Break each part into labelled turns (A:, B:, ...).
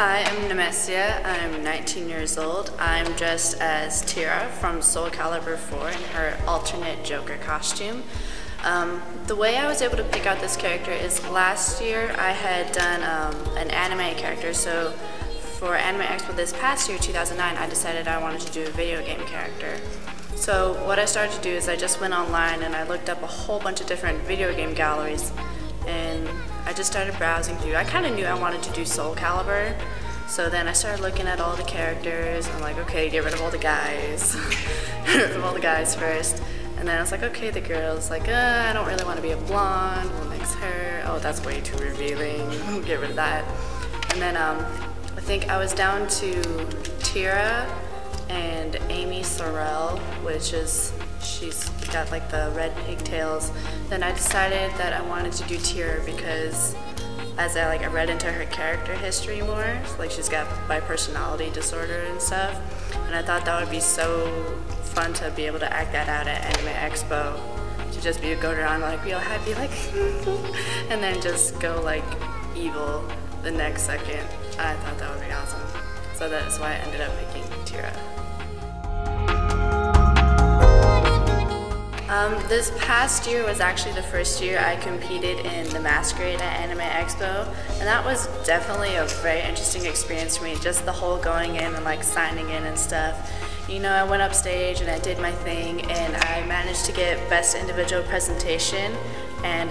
A: Hi, I'm Nemecia. I'm 19 years old. I'm dressed as Tira from Soul Calibur 4 in her alternate Joker costume. The way I was able to pick out this character is last year I had done an anime character, so for Anime Expo this past year, 2009, I decided I wanted to do a video game character. So what I started to do is I just went online and I looked up a whole bunch of different video game galleries, and I just started browsing through. I kind of knew I wanted to do Soul Calibur, so then I started looking at all the characters. I'm like, okay, get rid of all the guys. Get rid of all the guys first. And then I was like, okay, the girls, like, I don't really want to be a blonde. Well, next her, oh, that's way too revealing. Get rid of that. And then I think I was down to Tira and Amy Sorrell, which is, she's got like the red pigtails. Then I decided that I wanted to do Tira because as I read into her character history more, so, like she's got bipersonality disorder and stuff, and I thought that would be so fun to be able to act that out at Anime Expo, to just go around like be all happy like and then just go like evil the next second. I thought that would be awesome. So that's why I ended up picking Tira. This past year was actually the first year I competed in the Masquerade at Anime Expo, and that was definitely a very interesting experience for me, just the whole going in and like signing in and stuff. You know, I went up stage and I did my thing, and I managed to get Best Individual Presentation and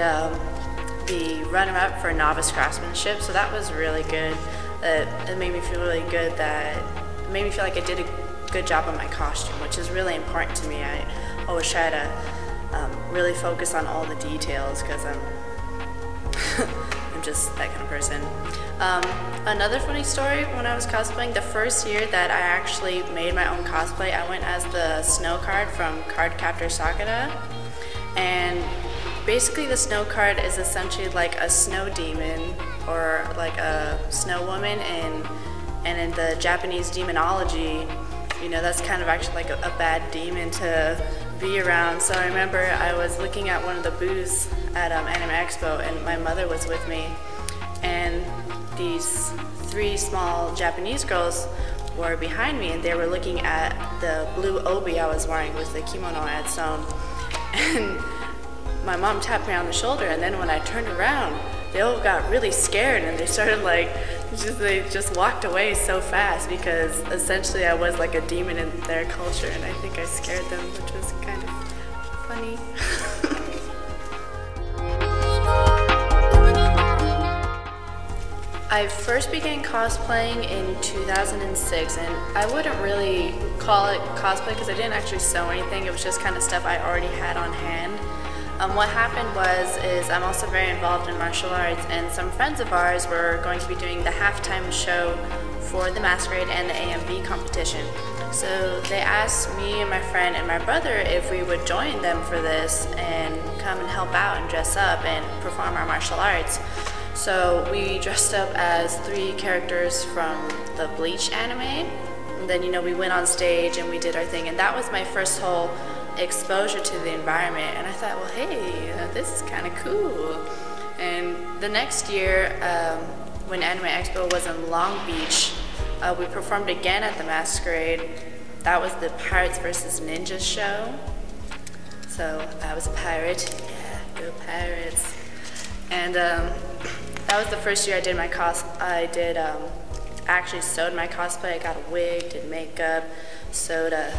A: the runner-up for Novice Craftsmanship, so that was really good. It made me feel really good, it made me feel like I did a good job on my costume, which is really important to me. I always try to really focus on all the details because I'm just that kind of person. Another funny story, when I was cosplaying, the first year that I actually made my own cosplay, I went as the snow card from Cardcaptor Sakura, and basically the snow card is essentially like a snow demon or like a snow woman, and in the Japanese demonology, you know, that's kind of actually like a bad demon to be around. So I remember I was looking at one of the booths at Anime Expo, and my mother was with me, and these three small Japanese girls were behind me, and they were looking at the blue obi I was wearing with the kimono I had sewn. And my mom tapped me on the shoulder, and then when I turned around, they all got really scared, and they started they just walked away so fast because essentially I was like a demon in their culture, and I think I scared them, which was kind of funny. I first began cosplaying in 2006, and I wouldn't really call it cosplay because I didn't actually sew anything. It was just kind of stuff I already had on hand. What happened is I'm also very involved in martial arts, and some friends of ours were going to be doing the halftime show for the Masquerade and the AMV competition. So they asked me and my friend and my brother if we would join them for this and come and help out and dress up and perform our martial arts. So we dressed up as three characters from the Bleach anime, and then, you know, we went on stage and we did our thing, and that was my first whole exposure to the environment, and I thought, well, hey, this is kind of cool. And the next year, when Anime Expo was in Long Beach, we performed again at the Masquerade. That was the Pirates vs. Ninjas show. So I was a pirate. Yeah, go Pirates. And that was the first year I did my actually sewed my cosplay. I got a wig, did makeup, sewed a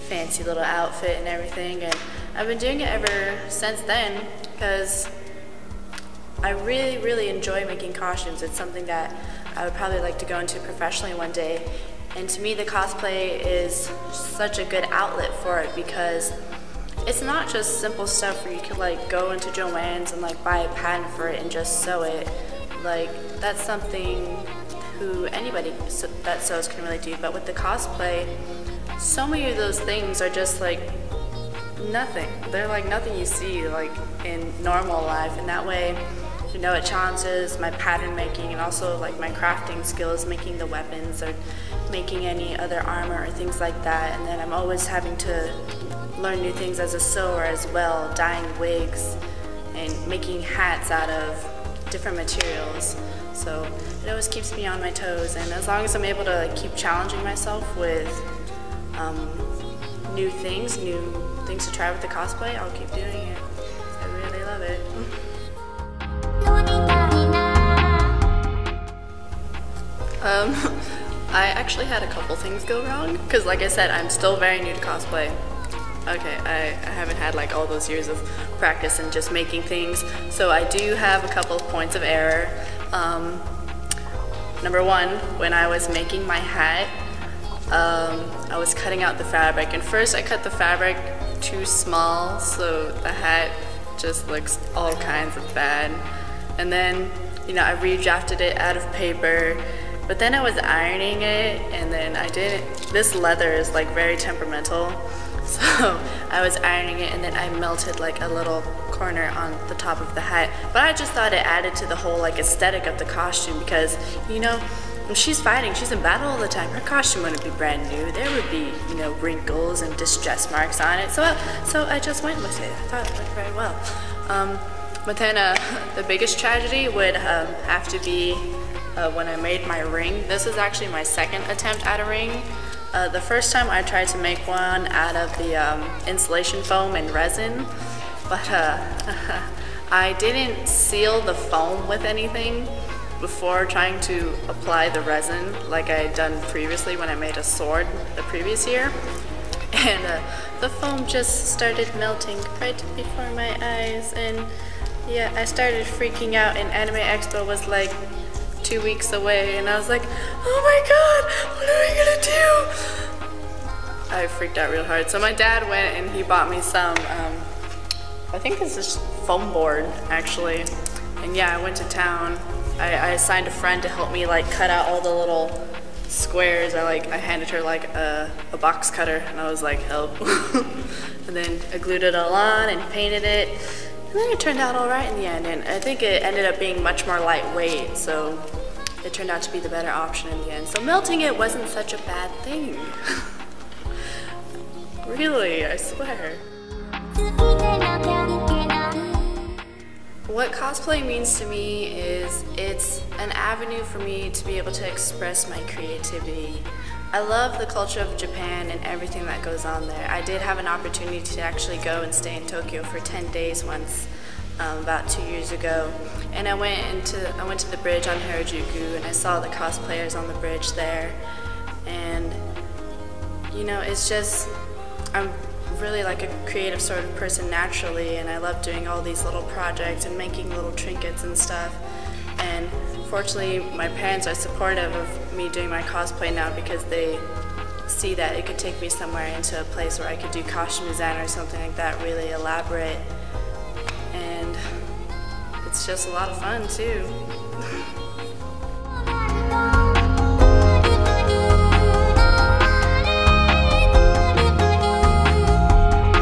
A: fancy little outfit and everything, and I've been doing it ever since then because I really enjoy making costumes. It's something that I would probably like to go into professionally one day, and to me the cosplay is such a good outlet for it because it's not just simple stuff where you could like go into Joann's and like buy a pattern for it and just sew it. Like, that's something who anybody that sews can really do, but with the cosplay, so many of those things are just like nothing. They're like nothing you see like in normal life, and that way, you know, it challenges my pattern making and also like my crafting skills, making the weapons or making any other armor or things like that. And then I'm always having to learn new things as a sewer as well, dyeing wigs and making hats out of different materials. So it always keeps me on my toes, and as long as I'm able to keep challenging myself with new things to try with the cosplay, I'll keep doing it. I really love it. I actually had a couple things go wrong, because like I said, I'm still very new to cosplay. Okay, I haven't had like all those years of practice and just making things, so I do have a couple of points of error. Number one, when I was making my hat, I was cutting out the fabric, and first I cut the fabric too small, so the hat just looks all kinds of bad. And then, you know, I redrafted it out of paper, but then I was ironing it, and then this leather is like very temperamental, so I was ironing it, and then I melted like a little corner on the top of the hat. But I just thought it added to the whole like aesthetic of the costume, because, you know, when she's fighting, she's in battle all the time, her costume wouldn't be brand new. There would be, you know, wrinkles and distress marks on it. So I just went with it. I thought it looked very well. But then the biggest tragedy would have to be when I made my ring. This is actually my second attempt at a ring. The first time I tried to make one out of the insulation foam and resin, but I didn't seal the foam with anything before trying to apply the resin like I had done previously when I made a sword the previous year. And the foam just started melting right before my eyes, and yeah, I started freaking out, and Anime Expo was like 2 weeks away, and I was like, oh my god, what are we gonna do? I freaked out real hard. So my dad went and he bought me some, I think this is foam board actually. And yeah, I went to town. I assigned a friend to help me like cut out all the little squares. I handed her like a box cutter, and I was like, help. And then I glued it all on and painted it. And then it turned out all right in the end, and I think it ended up being much more lightweight, so it turned out to be the better option in the end. So melting it wasn't such a bad thing. Really, I swear. What cosplay means to me is it's an avenue for me to be able to express my creativity. I love the culture of Japan and everything that goes on there. I did have an opportunity to actually go and stay in Tokyo for 10 days once, about 2 years ago. And I went to the bridge on Harajuku, and I saw the cosplayers on the bridge there. And, you know, it's just, I'm really like a creative sort of person naturally, and I love doing all these little projects and making little trinkets and stuff. And fortunately, my parents are supportive of me doing my cosplay now, because they see that it could take me somewhere into a place where I could do costume design or something like that, really elaborate. And it's just a lot of fun too.